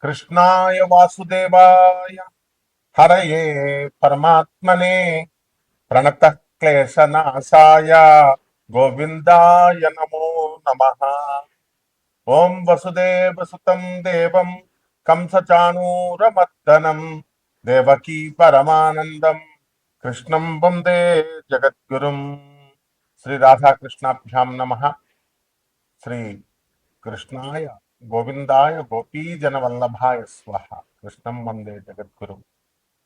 कृष्णाय वासुदेवाय हरये परमात्मने प्रणतः क्लेशनाशाय गोविंदाय नमो नमः। ओं वसुदेवसुतं देवं कंसचाणूरमर्दनं देवकी परमानंदं कृष्णं वंदे जगद्गुरुं। श्री राधा कृष्णाभ्यां नमः। श्री कृष्णाय गोविंदाय गोपीजनवल्लभाय स्वाहा। कृष्णं वंदे जगद्गुरुं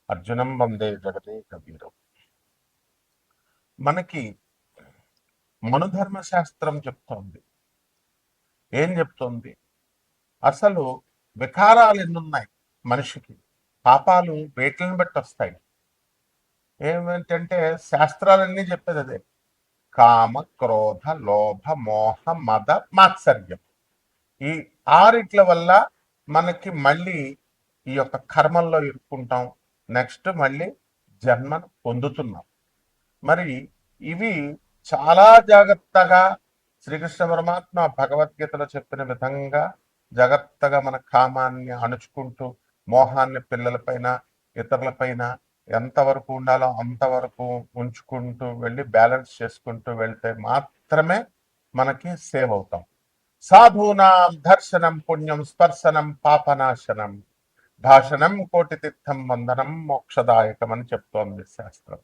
అర్జునం వందే జగదే కబీరం. మనకి మనుధర్మ శాస్త్రం చెప్తోంది. ఏం చెప్తోంది? అసలు వికారాలు ఎన్నున్నాయి మనిషికి, పాపాలు వేట్లను బట్టి వస్తాయి. ఏమిటంటే శాస్త్రాలన్నీ చెప్పేది అదే: కామ, క్రోధ, లోభ, మోహ, మద, మాత్సర్యం. ఈ ఆరిట్ల వల్ల మనకి మళ్ళీ ఈ యొక్క కర్మల్లో ఇరుక్కుంటాం. నెక్స్ట్ మళ్ళీ జన్మను పొందుతున్నాం. మరి ఇవి చాలా జాగ్రత్తగా శ్రీకృష్ణ పరమాత్మ భగవద్గీతలో చెప్పిన విధంగా జాగ్రత్తగా మన కామాన్ని అణుచుకుంటూ, మోహాన్ని పిల్లలపైన ఇతరులపైన ఎంతవరకు ఉండాలో అంతవరకు ఉంచుకుంటూ వెళ్ళి బ్యాలెన్స్ చేసుకుంటూ వెళ్తే మాత్రమే మనకి సేవ్ అవుతాం. సాధూనాం దర్శనం పుణ్యం స్పర్శనం పాపనాశనం భాషణం కోటి తీర్థం వందనం మోక్షదాయకం అని చెప్తోంది శాస్త్రం.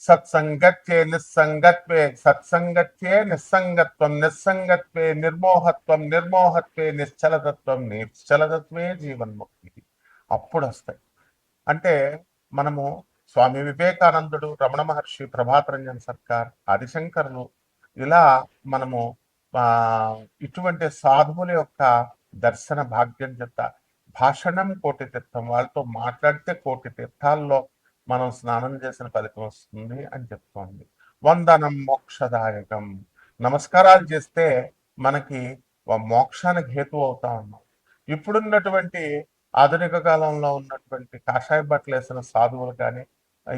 సత్సంగత్యే నిస్సంగత్వే సత్సంగత్యే నిస్సంగత్వం నిస్సంగత్వే నిర్మోహత్వం నిర్మోహత్వే నిశ్చలతత్వం నిశ్చలతత్వే జీవన్ముక్తి. అప్పుడు వస్తాయి. అంటే మనము స్వామి వివేకానందుడు, రమణ మహర్షి, ప్రభాత్ రంజన్ సర్కార్, ఆదిశంకరులు, ఇలా మనము ఇటువంటి సాధువుల యొక్క దర్శన భాగ్యం చేత భాషణం కోటి తీర్థం, వాళ్ళతో మాట్లాడితే కోటి తీర్థాల్లో మనం స్నానం చేసిన ఫలితం వస్తుంది అని చెప్తోంది. వందనం మోక్షదాయకం, నమస్కారాలు చేస్తే మనకి మోక్షానికి హేతు అవుతా ఉన్నాం. ఇప్పుడున్నటువంటి ఆధునిక కాలంలో ఉన్నటువంటి కాషాయ బట్టలు వేసిన సాధువులు కానీ,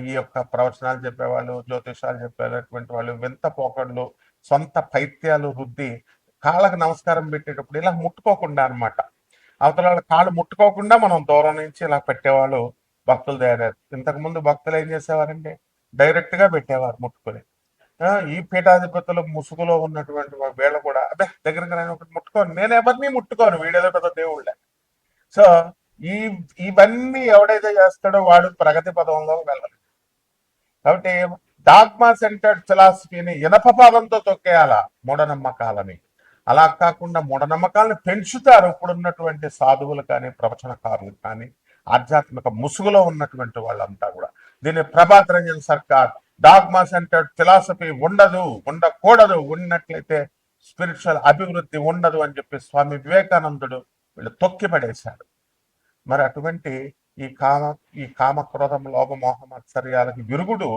ఈ యొక్క ప్రవచనాలు చెప్పేవాళ్ళు, జ్యోతిషాలు చెప్పేటటువంటి వాళ్ళు వింత పోకళ్ళు, సొంత పైత్యాలు రుద్ది కాళ్ళకు నమస్కారం పెట్టేటప్పుడు ఇలా ముట్టుకోకుండా అనమాట, అవతల వాళ్ళ కాళ్ళు ముట్టుకోకుండా మనం దూరం నుంచి ఇలా పెట్టేవాళ్ళు భక్తులు తయారయ్యారు. ఇంతకుముందు భక్తులు ఏం చేసేవారండి? డైరెక్ట్ గా పెట్టేవారు ముట్టుకొని. ఈ పీఠాధిపతులు ముసుగులో ఉన్నటువంటి వీళ్ళు కూడా అదే దగ్గరగా నేను ఒకటి ముట్టుకోను, నేను ఎవరిని ముట్టుకోను, వీడేదో పెద్ద దేవుళ్ళే. సో ఈ ఇవన్నీ ఎవడైతే చేస్తాడో వాడు ప్రగతి పదంలో వెళ్ళాలి. కాబట్టి డాగ్మా సెంటర్డ్ ఫిలాసఫీని ఇనప పాదంతో తొక్కేయాల మూఢనమ్మకాలని. అలా కాకుండా మూఢనమ్మకాలను పెంచుతారు ఇప్పుడున్నటువంటి సాధువులు కానీ, ప్రవచనకారులు కానీ, ఆధ్యాత్మిక ముసుగులో ఉన్నటువంటి వాళ్ళంతా కూడా. దీన్ని Prabhat Ranjan Sarkar dogma centred philosophy ఉండదు, ఉండకూడదు, ఉన్నట్లయితే స్పిరిచువల్ అభివృద్ధి ఉండదు అని చెప్పి స్వామి వివేకానందుడు వీళ్ళు తొక్కి పడేశాడు. మరి అటువంటి ఈ కామ క్రోధం లోభ మోహ మత్సర్యాలకి విరుగుడు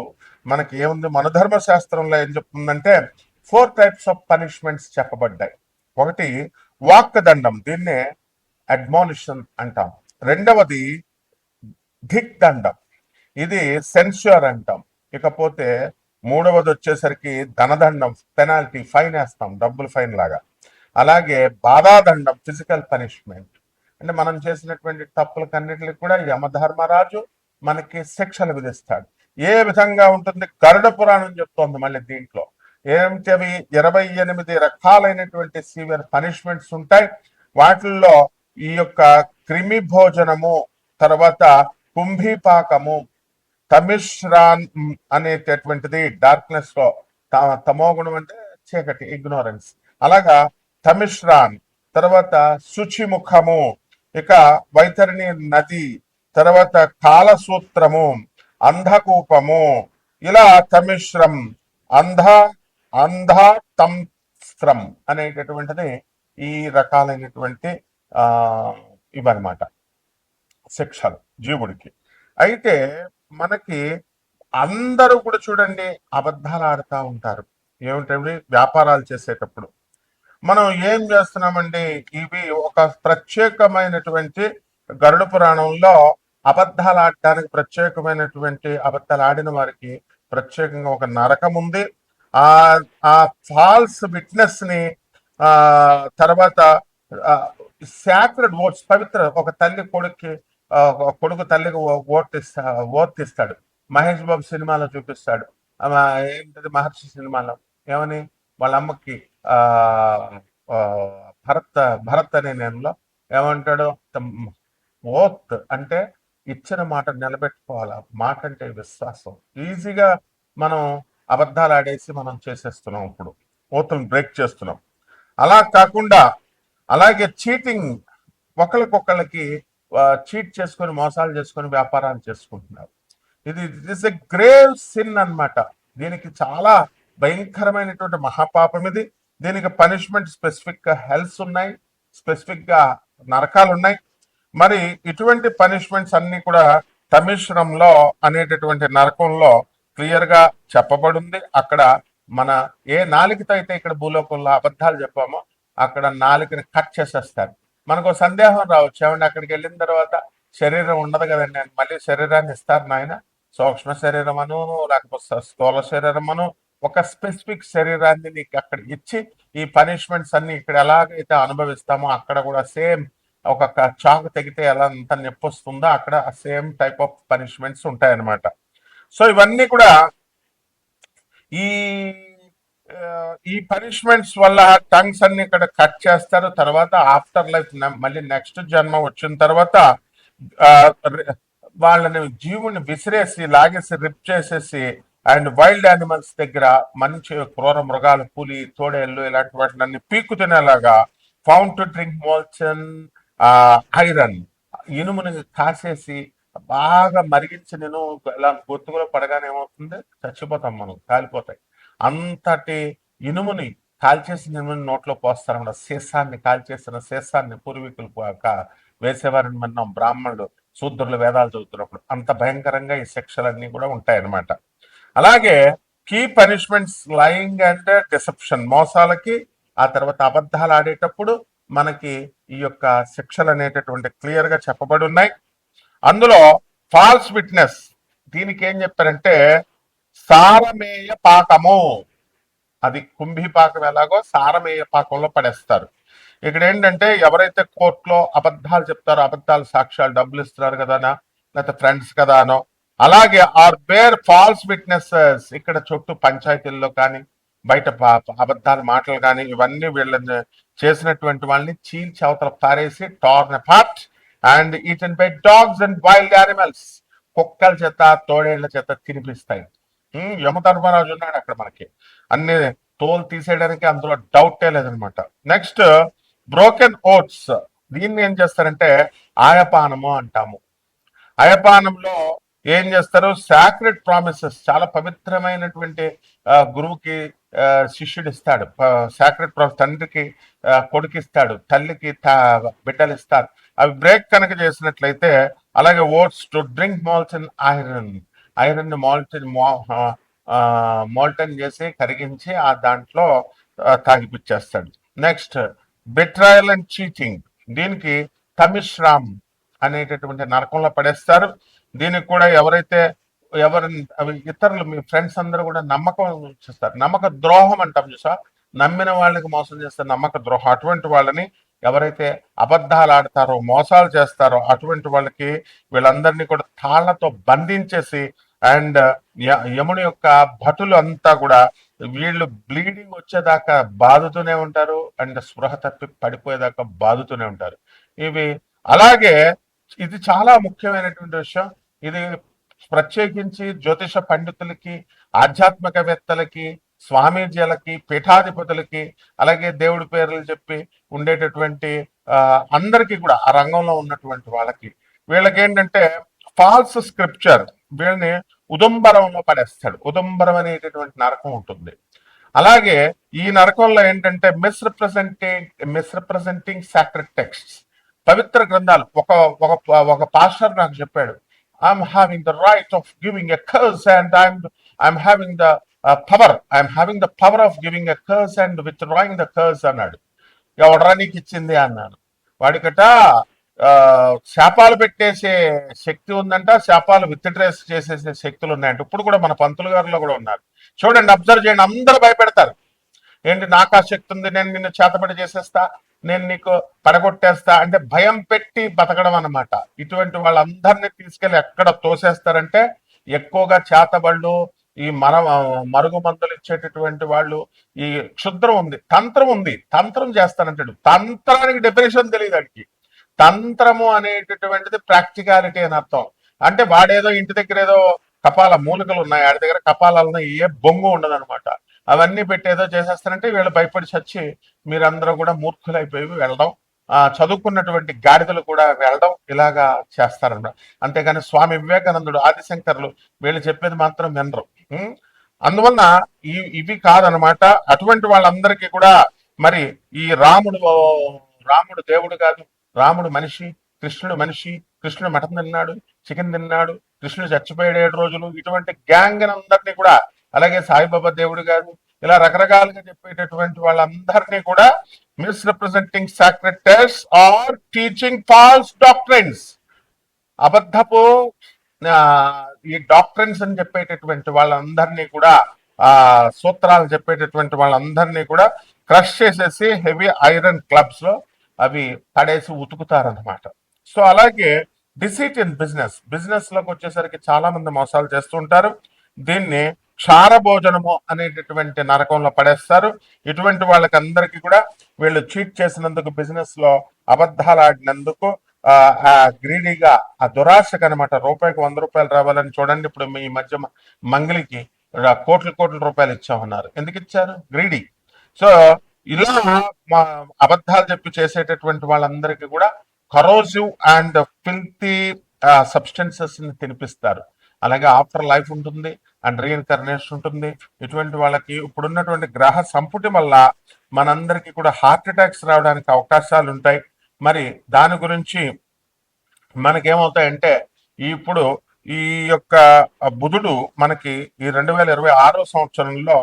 మనకి ఏముంది? మన ధర్మ శాస్త్రంలో ఏం చెప్తుందంటే 4 టైప్స్ ఆఫ్ పనిష్మెంట్స్ చెప్పబడ్డాయి. ఒకటి వాక్ దండం, దీన్నే అడ్మానిషన్ అంటాం. రెండవది ధిక్ దండం, ఇది సెన్ష్యూర్ అంటాం. ఇకపోతే మూడవది వచ్చేసరికి ధనదండం, పెనాల్టీ, ఫైన్ వేస్తాం, డబ్బులు ఫైన్ లాగా. అలాగే బాధాదండం, ఫిజికల్ పనిష్మెంట్. అంటే మనం చేసినటువంటి తప్పులకన్నిటికి కూడా యమధర్మరాజు మనకి శిక్షలు విధిస్తాడు. ఏ విధంగా ఉంటుంది? గరుడ పురాణం చెప్తోంది. మళ్ళీ దీంట్లో ఏమిటవి? 28 రకాలైనటువంటి సివియర్ పనిష్మెంట్స్ ఉంటాయి. వాటిల్లో ఈ యొక్క క్రిమి భోజనము, తర్వాత కుంభీపాకము, తమిశ్రాన్ అనేటటువంటిది డార్క్నెస్ లో, తమోగుణం అంటే చీకటి, ఇగ్నోరెన్స్, అలాగా తమిశ్రాన్, తర్వాత శుచిముఖము, ఇక వైతరిణి నది, తర్వాత కాలసూత్రము, అంధకూపము, ఇలా తమిశ్రం, అంధ తంస్త్రం అనేటటువంటిది ఈ రకాలైనటువంటి ఇవన్నమాట శిక్షలు జీవుడికి. అయితే మనకి అందరూ కూడా చూడండి అబద్ధాలు ఆడుతూ ఉంటారు. ఏమిటంటే వ్యాపారాలు చేసేటప్పుడు మనం ఏం చేస్తున్నామండి? ఇవి ఒక ప్రత్యేకమైనటువంటి గరుడ పురాణంలో అబద్ధాలు ఆడటానికి ప్రత్యేకమైనటువంటి అబద్ధాలు ఆడిన వారికి ప్రత్యేకంగా ఒక నరకం ఉంది. ఆ ఫాల్స్ విట్నెస్ ని తర్వాత సాక్రెడ్ ఓట్స్, పవిత్ర. ఒక తల్లి కొడుక్కి ఒక కొడుకు తల్లికి ఓట్ ఇస్తాడు. మహేష్ బాబు సినిమాలో చూపిస్తాడు. ఏంటది మహర్షి సినిమాలో ఏమని వాళ్ళ అమ్మకి ఆ ఆ, భరత్ భరత్ అనే నేనులో ఏమంటాడు, ఓత్ అంటే ఇచ్చిన మాట నిలబెట్టుకోవాలి. మాట అంటే విశ్వాసం. ఈజీగా మనం అబద్ధాలు ఆడేసి మనం చేసేస్తున్నాం, ఇప్పుడు ఓతులు బ్రేక్ చేస్తున్నాం. అలా కాకుండా అలాగే చీటింగ్, ఒకరికొకళ్ళకి చీట్ చేసుకొని మోసాలు చేసుకొని వ్యాపారాలు చేసుకుంటున్నారు. ఇది ఇస్ ఎ గ్రేవ్ సిన్ అన్నమాట. దీనికి చాలా భయంకరమైనటువంటి మహాపాపం ఇది. దీనికి పనిష్మెంట్ స్పెసిఫిక్ గా హెల్స్ ఉన్నాయి, స్పెసిఫిక్ గా నరకాలు ఉన్నాయి. మరి ఇటువంటి పనిష్మెంట్స్ అన్ని కూడా తమిశ్రంలో అనేటటువంటి నరకంలో క్లియర్ గా చెప్పబడింది. అక్కడ మన ఏ నాలుకతో అయితే ఇక్కడ భూలోకంలో అబద్ధాలు చెప్పామో అక్కడ నాలుకని కట్ చేసేస్తారు. మనకు సందేహం రావచ్చు, ఏమంటే అక్కడికి వెళ్ళిన తర్వాత శరీరం ఉండదు కదండి అని. మళ్ళీ శరీరాన్ని ఇస్తారు నాయన, సూక్ష్మ శరీరం అను లేకపోతే స్థూల శరీరం అను, ఒక స్పెసిఫిక్ శరీరాన్ని నీకు అక్కడ ఇచ్చి ఈ పనిష్మెంట్స్ అన్ని ఇక్కడ ఎలాగైతే అనుభవిస్తామో అక్కడ కూడా సేమ్ ఒక చాకు తెగితే ఎలా అంత నొప్పి వస్తుందో అక్కడ సేమ్ టైప్ ఆఫ్ పనిష్మెంట్స్ ఉంటాయన్నమాట. సో ఇవన్నీ కూడా ఈ ఈ పనిష్మెంట్స్ వల్ల టంగ్స్ అన్ని ఇక్కడ కట్ చేస్తారు. తర్వాత ఆఫ్టర్ లైఫ్ మళ్ళీ నెక్స్ట్ జన్మ వచ్చిన తర్వాత వాళ్ళని జీవుని విసిరేసి లాగేసి రిప్ చేసేసి అండ్ వైల్డ్ యానిమల్స్ దగ్గర మంచి క్రూర మృగాలు, పులి, తోడేళ్ళు ఇలాంటి వాటిని పీక్కు తినేలాగా ఫౌండ్ టు డ్రింక్ మోల్చన్ ఐరన్, ఇనుముని కాసేసి బాగా మరిగించి నేను ఇలా గొంతుకులో పడగానే ఏమవుతుంది, చచ్చిపోతాం మనం, కాలిపోతాయి. అంతటి ఇనుముని కాల్చేసిన ఇనుముని నోట్లో పోస్తారన్నమాట. సీసాన్ని కాల్చేసిన సీసాన్ని పూర్వీకులు వేసేవారని మనం బ్రాహ్మణుడు శూద్రులు వేదాలు చదువుతున్నప్పుడు అంత భయంకరంగా ఈ శిక్షలన్నీ కూడా ఉంటాయన్నమాట. అలాగే key punishments lying and deception, మోసాలకి ఆ తర్వాత అబద్ధాలు ఆడేటప్పుడు మనకి ఈ యొక్క శిక్షలు అనేటటువంటి క్లియర్ గా చెప్పబడి ఉన్నాయి. అందులో ఫాల్స్ విట్నెస్, దీనికి ఏం చెప్పారంటే సారమేయ పాకము, అది కుంభీ పాకం ఎలాగో సారమేయ పాకంలో పడేస్తారు. ఇక్కడ ఏంటంటే ఎవరైతే కోర్టులో అబద్ధాలు చెప్తారో, అబద్ధాలు సాక్ష్యాలు డబ్బులు ఇస్తున్నారు కదానా లేకపోతే ఫ్రెండ్స్ కదానో, అలాగే ఆర్ బేర్ ఫాల్స్ విట్నెసెస్, ఇక్కడ చుట్టూ పంచాయతీల్లో కానీ బయట అబద్ధాల మాటలు కానీ ఇవన్నీ వీళ్ళని చేసినటువంటి వాళ్ళని చీల్చి అవతల పారేసి torn apart and eaten by dogs and wild animals, కుక్కల చేత తోడేళ్ల చేత తినిపిస్తాయి. యమధర్మరాజు ఉన్నాడు అక్కడ మనకి, అన్ని తోలు తీసేయడానికి అందులో డౌటే లేదనమాట. నెక్స్ట్ బ్రోకెన్ ఓట్స్, దీన్ని ఏం చేస్తారంటే ఆయపానము అంటాము. అయపానంలో ఏం చేస్తారు, సాక్రెడ్ ప్రామిసెస్, చాలా పవిత్రమైనటువంటి గురువుకి శిష్యుడు ఇస్తాడు సాక్రెడ్ ప్రామిస్, తండ్రికి కొడుకిస్తాడు, తల్లికి బిడ్డలు ఇస్తారు. అవి బ్రేక్ కనుక చేసినట్లయితే, అలాగే oaths to drink molten iron, iron molten చేసి కరిగించి ఆ దాంట్లో తాగిపిచ్చేస్తాడు. నెక్స్ట్ బిట్రాయల్ అండ్ చీటింగ్, దీనికి తమిశ్రామ్ అనేటటువంటి నరకంలో పడేస్తారు. దీనికి కూడా ఎవరైతే ఇతరులు మీ ఫ్రెండ్స్ అందరూ కూడా నమ్మకం చేస్తారు, నమ్మక ద్రోహం అంటాం చూసా, నమ్మిన వాళ్ళకి మోసం చేస్తారు, నమ్మక ద్రోహం. అటువంటి వాళ్ళని ఎవరైతే అబద్ధాలు ఆడతారో, మోసాలు చేస్తారో అటువంటి వాళ్ళకి వీళ్ళందరినీ కూడా తాళ్లతో బంధించేసి అండ్ యముని యొక్క భటులు అంతా కూడా వీళ్ళు బ్లీడింగ్ వచ్చేదాకా బాదుతూనే ఉంటారు అండ్ స్పృహ తప్పి పడిపోయేదాకా బాదుతూనే ఉంటారు. ఇవి అలాగే ఇది చాలా ముఖ్యమైనటువంటి విషయం. ఇది ప్రత్యేకించి జ్యోతిష పండితులకి, ఆధ్యాత్మికవేత్తలకి, స్వామీజీలకి, పీఠాధిపతులకి, అలాగే దేవుడి పేర్లు చెప్పి ఉండేటటువంటి అందరికీ కూడా ఆ రంగంలో ఉన్నటువంటి వాళ్ళకి, వీళ్ళకి ఏంటంటే ఫాల్స్ స్క్రిప్చర్, వీళ్ళని ఉదంబరంలో పడేస్తాడు. ఉదంబరం అనేటటువంటి నరకం ఉంటుంది. అలాగే ఈ నరకంలో ఏంటంటే మిస్రిప్రజెంటింగ్ సాక్రెడ్ టెక్స్ట్, పవిత్ర గ్రంథాలు. ఒక ఒక ఒక పాస్టర్ నాకు చెప్పాడు, I'm having the right of giving a curse and I'm having the power of giving a curse and with drawing the curse అన్నాడు. ఎవడరా నీకు ఇచ్చింది అన్నాను. వాడికట శాపాలు పెట్టేసే శక్తి ఉందంట, శాపాలు విత్డ్రేస్ చేసేసే శక్తులు ఉన్నాయంట. ఇప్పుడు కూడా మన పంతులు గారిలో కూడా ఉన్నారు. చూడండి, అబ్జర్వ్ చేయండి, అందరూ భయపెడతారు. ఏంటి నాకు ఆ శక్తి ఉంది, నేను నిన్ను చేతబడి చేసేస్తా, నేను నీకు పడగొట్టేస్తా అంటే భయం పెట్టి బతకడం అన్నమాట. ఇటువంటి వాళ్ళందరినీ తీసుకెళ్లి ఎక్కడ తోసేస్తారంటే ఎక్కువగా చేతబళ్ళు, ఈ మరుగు మందులు ఇచ్చేటటువంటి వాళ్ళు, ఈ క్షుద్రం ఉంది, తంత్రం ఉంది, తంత్రం చేస్తానంటాడు. తంత్రానికి డెఫినేషన్ తెలియదు వాడికి. తంత్రము అనేటటువంటిది ప్రాక్టికాలిటీ అని అర్థం. అంటే వాడేదో ఇంటి దగ్గర ఏదో కపాల మూలికలు ఉన్నాయి, ఆడి దగ్గర కపాలాలను ఏ బొంగు ఉండదన్నమాట. అవన్నీ పెట్టి ఏదో చేసేస్తారంటే వీళ్ళు భయపడి చచ్చి మీరందరూ కూడా మూర్ఖులైపోయి వెళ్ళడం, చదువుకున్నటువంటి గాడిదలు కూడా వెళ్ళడం, ఇలాగా చేస్తారన్నమాట. అంతేగాని స్వామి వివేకానందుడు, ఆదిశంకర్లు వీళ్ళు చెప్పేది మాత్రం వినరు. అందువలన ఇవి కాదనమాట. అటువంటి వాళ్ళందరికీ కూడా మరి ఈ రాముడు దేవుడు కాదు, రాముడు మనిషి, కృష్ణుడు మనిషి, కృష్ణుడు మటన్ తిన్నాడు, చికెన్ తిన్నాడు, కృష్ణుడు చచ్చిపోయాడు 7 రోజులు, ఇటువంటి గ్యాంగ్ అందరినీ కూడా, అలాగే సాయిబాబా దేవుడు గారు, ఇలా రకరకాలుగా చెప్పేటటువంటి వాళ్ళందరినీ కూడా misrepresenting sacred text or teaching false doctrines, అబద్ధపు ఈ డాక్ట్రైన్స్ అని చెప్పేటటువంటి వాళ్ళందరినీ కూడా, సూత్రాలు చెప్పేటటువంటి వాళ్ళందరినీ కూడా క్రష్ చేసేసి హెవీ ఐరన్ క్లబ్స్ లో అవి పడేసి ఉతుకుతారనమాట. సో అలాగే డిసీట్ ఇన్ బిజినెస్ లోకి వచ్చేసరికి చాలా మంది మోసాలు చేస్తూ ఉంటారు. దీన్ని క్షార భోజనము అనేటటువంటి నరకంలో పడేస్తారు. ఇటువంటి వాళ్ళకి అందరికీ కూడా వీళ్ళు చీట్ చేసినందుకు, బిజినెస్ లో అబద్ధాలు ఆడినందుకు, గ్రీడీగా, ఆ దురాశకు అనమాట, రూపాయికి 100 రూపాయలు రావాలని. చూడండి, ఇప్పుడు ఈ మధ్య మంగళికి కోట్ల రూపాయలు ఇచ్చామన్నారు. ఎందుకు ఇచ్చారు? గ్రీడీ. సో ఇలా అబద్ధాలు చెప్పి చేసేటటువంటి వాళ్ళందరికీ కూడా కరోజివ్ అండ్ ఫిల్తీ సబ్స్టెన్సెస్ ని తినిపిస్తారు. అలాగే ఆఫ్టర్ లైఫ్ ఉంటుంది అండ్ రీఇన్కర్నేషన్ ఉంటుంది. ఇటువంటి వాళ్ళకి ఇప్పుడున్నటువంటి గ్రహ సంపుటి వల్ల మనందరికీ కూడా హార్ట్ అటాక్స్ రావడానికి అవకాశాలు ఉంటాయి. మరి దాని గురించి మనకేమవుతాయంటే, ఇప్పుడు ఈ యొక్క బుధుడు మనకి ఈ 2026 సంవత్సరంలో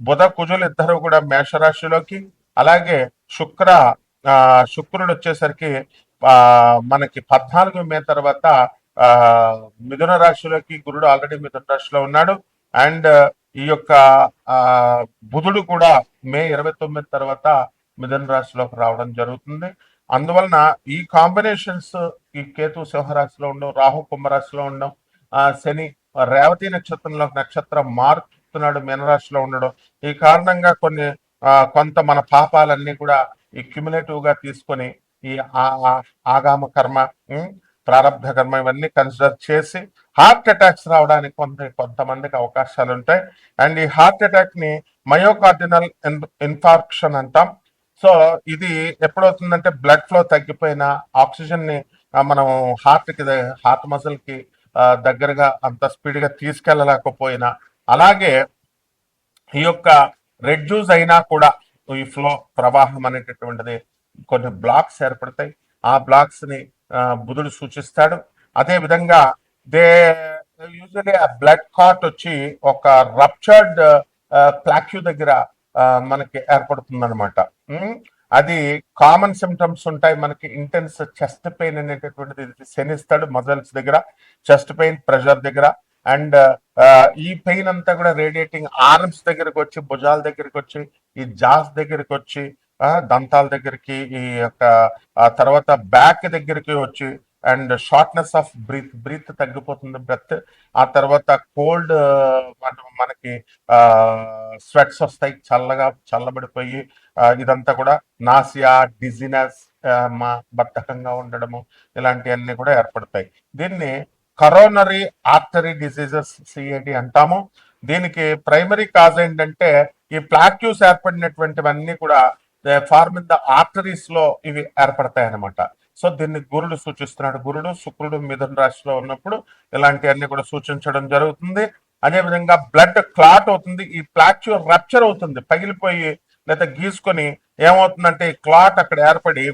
బుధ కుజులు ఇద్దరు కూడా మేషరాశిలోకి, అలాగే శుక్రుడు వచ్చేసరికి మనకి 14 మే తర్వాత మిథున రాశిలోకి, గురుడు ఆల్రెడీ మిథున రాశిలో ఉన్నాడు. అండ్ ఈ యొక్క బుధుడు కూడా మే 29 తర్వాత మిథున రాశిలోకి రావడం జరుగుతుంది. అందువలన ఈ కాంబినేషన్స్, ఈ కేతు సింహరాశిలో ఉండడం, రాహు కుంభరాశిలో ఉండడం, శని రేవతి నక్షత్రం మారుతున్నాడు మీనరాశిలో ఉండడం, ఈ కారణంగా కొంత మన పాపాలన్నీ కూడా ఈ క్యుములేటివ్ గా తీసుకొని ఈ ఆగామ కర్మ, ప్రారంభ కర్మ ఇవన్నీ కన్సిడర్ చేసి హార్ట్ అటాక్స్ రావడానికి కొంతమందికి అవకాశాలు ఉంటాయి. అండ్ ఈ హార్ట్ అటాక్ ని మయోకార్డినల్ ఇన్ఫార్క్షన్ అంటాం. సో ఇది ఎప్పుడవుతుందంటే బ్లడ్ ఫ్లో తగ్గిపోయినా, ఆక్సిజన్ ని మనం హార్ట్ మజిల్ కి దగ్గరగా అంత స్పీడ్ గా తీసుకెళ్ళలేకపోయినా, అలాగే ఈ యొక్క రెడ్యూస్ అయినా కూడా ఈ ఫ్లో ప్రవాహం అనేటటువంటిది కొన్ని బ్లాక్స్ ఏర్పడతాయి. ఆ బ్లాక్స్ ని బుధుడు సూచిస్తాడు. అదే విధంగా యూజువల్లీ ఆ బ్లడ్ క్లాట్ వచ్చి ఒక రప్చర్డ్ ప్లాక్యూ దగ్గర మనకి ఏర్పడుతుంది అనమాట. అది కామన్ సిమ్టమ్స్ ఉంటాయి మనకి. ఇంటెన్స్ చెస్ట్ పెయిన్ అనేటటువంటిది శనిస్తాడు మజిల్స్ దగ్గర, చెస్ట్ పెయిన్, ప్రెషర్ దగ్గర. అండ్ ఈ పెయిన్ అంతా కూడా రేడియేటింగ్ ఆర్మ్స్ దగ్గరకు వచ్చి, భుజాల దగ్గరికి వచ్చి, ఈ జాస్ దగ్గరికి వచ్చి, దంతాల దగ్గరికి, ఈ యొక్క తర్వాత బ్యాక్ దగ్గరికి వచ్చి, అండ్ షార్ట్నెస్ ఆఫ్ బ్రీత్ తగ్గిపోతుంది, బ్రెత్. ఆ తర్వాత కోల్డ్, మనకి స్వెట్స్ వస్తాయి, చల్లబడిపోయి ఇదంతా కూడా నాసియా, డిజినెస్, బద్ధకంగా ఉండడము, ఇలాంటివన్నీ కూడా ఏర్పడతాయి. దీన్ని కరోనరీ ఆర్టరీ డిసీజెస్, సిఏడి అంటాము. దీనికి ప్రైమరీ కాజ్ ఏంటంటే ఈ ప్లాక్యూస్ ఏర్పడినటువంటివన్నీ కూడా ఫార్మ్ ఇన్ ద ఆర్టరీస్ లో ఇవి ఏర్పడతాయి అనమాట. సో దీన్ని గురుడు సూచిస్తున్నాడు. గురుడు శుక్రుడు మిథున రాశిలో ఉన్నప్పుడు ఇలాంటివన్నీ కూడా సూచించడం జరుగుతుంది. అదేవిధంగా బ్లడ్ క్లాట్ అవుతుంది, ఈ ప్లాక్యూ రప్చర్ అవుతుంది, పగిలిపోయి లేదా గీసుకొని ఏమవుతుందంటే ఈ క్లాట్ అక్కడ ఏర్పడి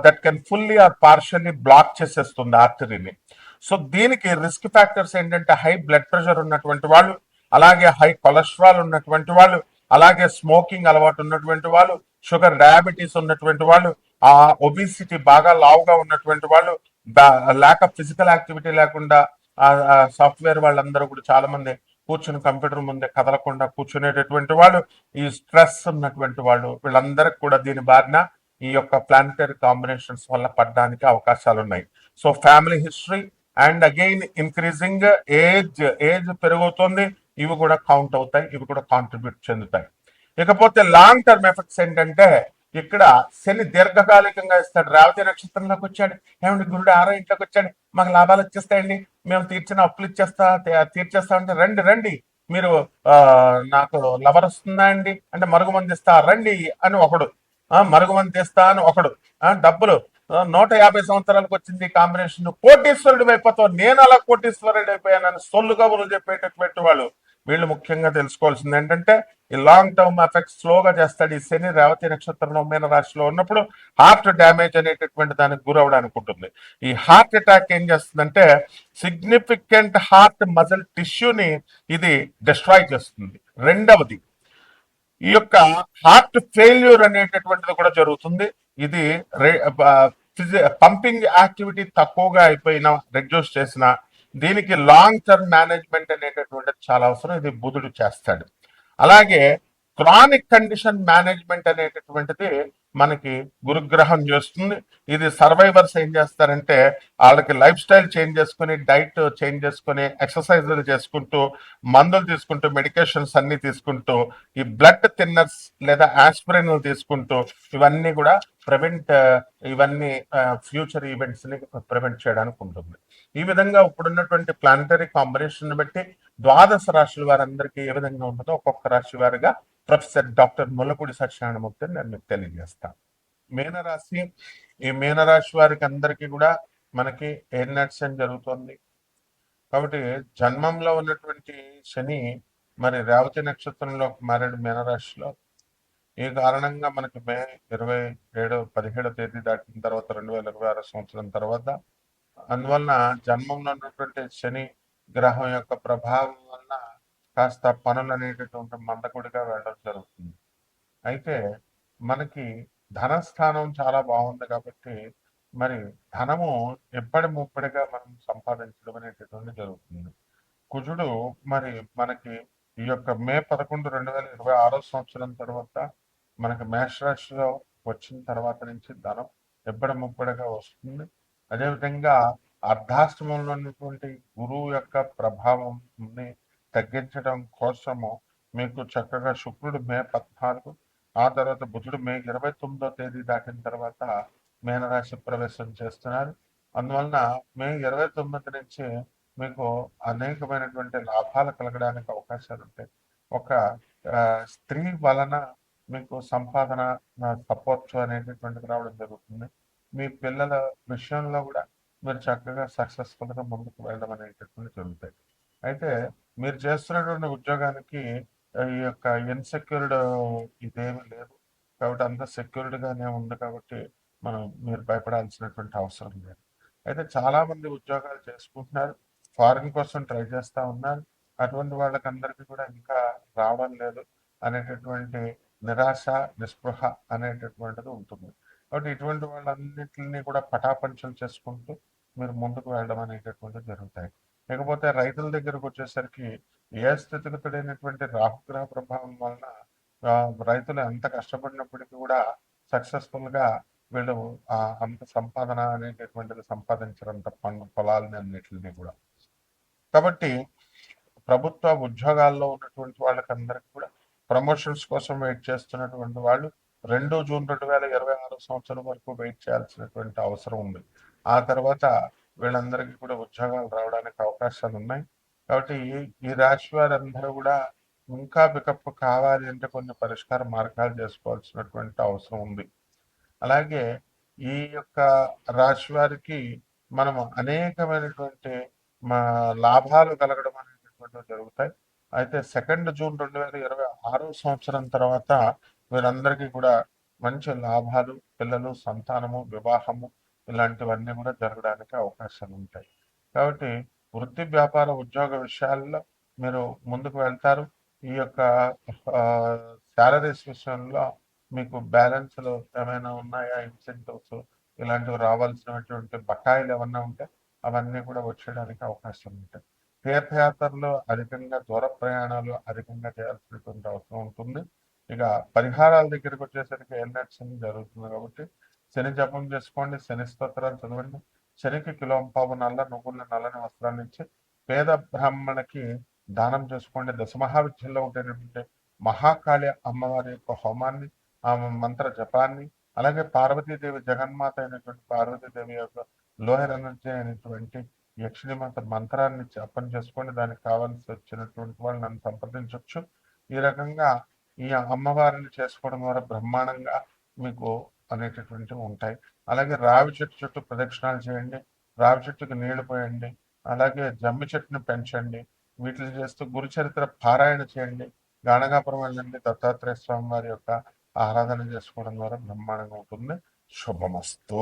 that can fully or partially block చేసేస్తుంది ఆర్టరీని. సో దీనికి రిస్క్ ఫ్యాక్టర్స్ ఏంటంటే హై బ్లడ్ ప్రెషర్ ఉన్నటువంటి వాళ్ళు, అలాగే హై కొలెస్ట్రాల్ ఉన్నటువంటి వాళ్ళు, అలాగే స్మోకింగ్ అలవాటు ఉన్నటువంటి వాళ్ళు, షుగర్ డయాబెటీస్ ఉన్నటువంటి వాళ్ళు, ఒబిసిటీ బాగా లావుగా ఉన్నటువంటి వాళ్ళు, ల్యాక్ ఆఫ్ ఫిజికల్ యాక్టివిటీ లేకుండా, సాఫ్ట్వేర్ వాళ్ళందరూ కూడా చాలా మంది కూర్చుని కంప్యూటర్ ముందే కదలకుండా కూర్చునేటటువంటి వాళ్ళు, ఈ స్ట్రెస్ ఉన్నటువంటి వాళ్ళు, వీళ్ళందరికి కూడా దీని బారిన ఈ యొక్క ప్లానటరీ కాంబినేషన్స్ వల్ల పడడానికి అవకాశాలు ఉన్నాయి. So family history and again increasing age పెరుగుతుంది, ఇవి కూడా కౌంట్ అవుతాయి, ఇవి కూడా కాంట్రిబ్యూట్ చెందుతాయి. ఇకపోతే లాంగ్ టర్మ్ ఎఫెక్ట్స్ ఏంటంటే ఇక్కడ శని దీర్ఘకాలికంగా ఇస్తాడు. రేవతి నక్షత్రంలోకి వచ్చాడు, ఏమంటే గురుడు 6వ ఇంట్లోకి వచ్చాడు, మాకు లాభాలు వచ్చేస్తాయండి, మేము తీర్చిన అప్పులు తీర్చేస్తా అంటే రండి రండి మీరు నాకు లవర్ వస్తుందా అండి అంటే మరుగుమంది ఇస్తా రండి అని ఒకడు, మరుగుమంది ఇస్తా అని ఒకడు, డబ్బులు 150 సంవత్సరాలకు వచ్చింది కాంబినేషన్, కోటీశ్వరుడు అయిపోతావు, నేను అలా కోటీశ్వరుడు అయిపోయానని సొల్లు కబుర్లు చెప్పేటటువంటి వాళ్ళు. వీళ్ళు ముఖ్యంగా తెలుసుకోవాల్సింది ఏంటంటే ఈ లాంగ్ టర్మ్ ఎఫెక్ట్స్ స్లోగా చేస్తాడు. ఈ శని రేవతి నక్షత్రంలో మీన రాశిలో ఉన్నప్పుడు హార్ట్ డ్యామేజ్ అనేటటువంటి దానికి గురవడానికి ఉంటుంది. ఈ హార్ట్ అటాక్ ఏం చేస్తుందంటే సిగ్నిఫికెంట్ హార్ట్ మజిల్ టిష్యూని ఇది డిస్ట్రాయ్ చేస్తుంది. రెండవది ఈ యొక్క హార్ట్ ఫెయిల్యూర్ అనేటటువంటిది కూడా జరుగుతుంది. ఇది పంపింగ్ యాక్టివిటీ తక్కువగా అయిపోయినా రెడ్యూస్ చేసిన దీనికి లాంగ్ టర్మ్ మేనేజ్మెంట్ అనేటటువంటిది చాలా అవసరం, ఇది బుధుడు చేస్తాడు. అలాగే క్రానిక్ కండిషన్ మేనేజ్మెంట్ అనేటటువంటిది మనకి గురుగ్రహం చేస్తుంది. ఇది సర్వైవర్స్ ఏం చేస్తారంటే వాళ్ళకి లైఫ్ స్టైల్ చేంజ్ చేసుకుని, డైట్ చేంజ్ చేసుకుని, ఎక్సర్సైజులు చేసుకుంటూ, మందులు తీసుకుంటూ, మెడికేషన్స్ అన్ని తీసుకుంటూ, ఈ బ్లడ్ థిన్నర్స్ లేదా ఆస్పిరిన్లు తీసుకుంటూ ఇవన్నీ కూడా ఇవన్నీ ఫ్యూచర్ ఈవెంట్స్ ని ప్రివెంట్ చేయడానికి ఉంటుంది. ఈ విధంగా ఇప్పుడున్నటువంటి ప్లానటరీ కాంబినేషన్ బట్టి ద్వాదశ రాశుల వారందరికీ ఏ విధంగా ఉంటుందో ఒక్కొక్క రాశి వారిగా ప్రొఫెసర్ డాక్టర్ ముల్లపూడి సత్యనారాయణమూర్తిని నేను మీకు తెలియజేస్తాను. మీనరాశి, ఈ మీనరాశి వారికి అందరికీ కూడా మనకి ఏర్నట్సన్ జరుగుతుంది. కాబట్టి జన్మంలో ఉన్నటువంటి శని మరి రేవతి నక్షత్రంలో మారాడు మీనరాశిలో. ఈ కారణంగా మనకి మే 17వ తేదీ దాటిన తర్వాత 2026 సంవత్సరం తర్వాత, అందువలన జన్మంలో ఉన్నటువంటి శని గ్రహం యొక్క ప్రభావం వలన కాస్త పనులు అనేటటువంటి మందకుడిగా వెళ్ళడం జరుగుతుంది. అయితే మనకి ధనస్థానం చాలా బాగుంది కాబట్టి మరి ధనము ఎప్పటి ముప్పటిగా మనం సంపాదించడం అనేటటువంటి జరుగుతుంది. కుజుడు మరి మనకి ఈ యొక్క మే 11, 2026 సంవత్సరం తర్వాత మనకి మేషరాశిలో వచ్చిన తర్వాత నుంచి ధనం ఎప్పటి ముప్పటిగా వస్తుంది. అదేవిధంగా అర్ధాష్టమంలో ఉన్నటువంటి గురువు యొక్క ప్రభావంని తగ్గించడం కోసము మీకు చక్కగా శుక్రుడు మే 14, ఆ తర్వాత బుధుడు మే 29వ తేదీ దాటిన తర్వాత మీనరాశి ప్రవేశం చేస్తున్నారు. అందువలన మే 29 నుంచి మీకు అనేకమైనటువంటి లాభాలు కలగడానికి అవకాశాలు ఉంటాయి. ఒక స్త్రీ వలన మీకు సంపాదన సపోర్ట్ అనేటటువంటిది రావడం జరుగుతుంది. మీ పిల్లల విషయంలో కూడా మీరు చక్కగా సక్సెస్ఫుల్గా ముందుకు వెళ్ళడం అనేటటువంటి జరుగుతాయి. అయితే మీరు చేస్తున్నటువంటి ఉద్యోగానికి ఈ యొక్క ఇన్సెక్యూర్డ్ ఇదేమీ లేదు కాబట్టి అంత సెక్యూర్డ్గానే ఉంది కాబట్టి మీరు భయపడాల్సినటువంటి అవసరం లేదు. అయితే చాలా మంది ఉద్యోగాలు చేసుకుంటున్నారు, ఫారిన్ కోసం ట్రై చేస్తూ ఉన్నారు. అటువంటి వాళ్ళకందరికీ కూడా ఇంకా రావడం లేదు అనేటటువంటి నిరాశ, నిస్పృహ అనేటటువంటిది ఉంటుంది. కాబట్టి ఇటువంటి వాళ్ళన్నింటినీ కూడా పటాపంచలు చేసుకుంటూ మీరు ముందుకు వెళ్ళడం అనేటటువంటిది జరుగుతాయి. లేకపోతే రైతుల దగ్గరకు వచ్చేసరికి ఏ స్థితిగతుడైనటువంటి రాహుగ్రహ ప్రభావం వలన రైతులు ఎంత కష్టపడినప్పటికీ కూడా సక్సెస్ఫుల్గా వీళ్ళు అంత సంపాదన అనేటటువంటిది సంపాదించరంత పొలాలని అన్నిటిని కూడా. కాబట్టి ప్రభుత్వ ఉద్యోగాల్లో ఉన్నటువంటి వాళ్ళకందరికీ కూడా ప్రమోషన్స్ కోసం వెయిట్ చేస్తున్నటువంటి వాళ్ళు 2 జూన్ 2026 సంవత్సరం వరకు వెయిట్ చేయాల్సినటువంటి అవసరం ఉంది. ఆ తర్వాత వీళ్ళందరికీ కూడా ఉద్యోగాలు రావడానికి అవకాశాలు ఉన్నాయి. కాబట్టి ఈ రాశి వారందరూ కూడా ఇంకా పికప్ కావాలి అంటే కొన్ని పరిష్కార మార్గాలు చేసుకోవాల్సినటువంటి అవసరం ఉంది. అలాగే ఈ యొక్క రాశి వారికి మనము అనేకమైనటువంటి లాభాలు కలగడం అనేటటువంటివి జరుగుతాయి. అయితే 2 జూన్ 2026 సంవత్సరం తర్వాత వీరందరికీ కూడా మంచి లాభాలు, పిల్లలు, సంతానము, వివాహము ఇలాంటివన్నీ కూడా జరగడానికి అవకాశాలు ఉంటాయి. కాబట్టి వృత్తి, వ్యాపార, ఉద్యోగ విషయాల్లో మీరు ముందుకు వెళ్తారు. ఈ యొక్క శాలరీస్ విషయంలో మీకు బ్యాలెన్స్లు ఏమైనా ఉన్నాయా, ఇన్సెంటివ్స్ ఇలాంటివి రావాల్సినటువంటి బకాయిలు ఏమన్నా ఉంటే అవన్నీ కూడా వచ్చేయడానికి అవకాశం ఉంటాయి. తీర్థయాత్రలు అధికంగా, దూర ప్రయాణాలు అధికంగా చేయాల్సినటువంటి అవసరం ఉంటుంది. ఇక పరిహారాల దగ్గరికి వచ్చేసరికి ఏలినాటి శని జరుగుతుంది కాబట్టి శని జపం చేసుకోండి, శని స్తోత్రాలు చదవండి, శనికి కిలోంపావు నల్ల నువ్వుల నల్లని వస్త్రాన్ని ఇచ్చి పేద బ్రాహ్మణకి దానం చేసుకోండి. దశమహావిద్యల్లో ఉండేటటువంటి మహాకాళి అమ్మవారి యొక్క హోమాన్ని, ఆమె మంత్ర జపాన్ని, అలాగే పార్వతీదేవి జగన్మాత అయినటువంటి పార్వతీదేవి యొక్క లోయర్ ఎనర్జీ అయినటువంటి యక్షిణిమాత మంత్రాన్ని జపం చేసుకోండి. దానికి కావాల్సి వచ్చినటువంటి వాళ్ళు నన్ను సంప్రదించవచ్చు. ఈ రకంగా ఈ అమ్మవారిని చేసుకోవడం ద్వారా బ్రహ్మాండంగా మీకు అనేటటువంటివి ఉంటాయి. అలాగే రావి చెట్టు చుట్టూ ప్రదక్షిణాలు చేయండి, రావి చెట్టుకు నీళ్లు పోయండి, అలాగే జమ్మి చెట్టును పెంచండి. వీటిని చేస్తూ గురుచరిత్ర పారాయణ చేయండి. గాణగాపురం వెళ్ళండి, దత్తాత్రేయ స్వామి వారి యొక్క ఆరాధన చేసుకోవడం ద్వారా బ్రహ్మాండంగా ఉంటుంది. శుభమస్తు.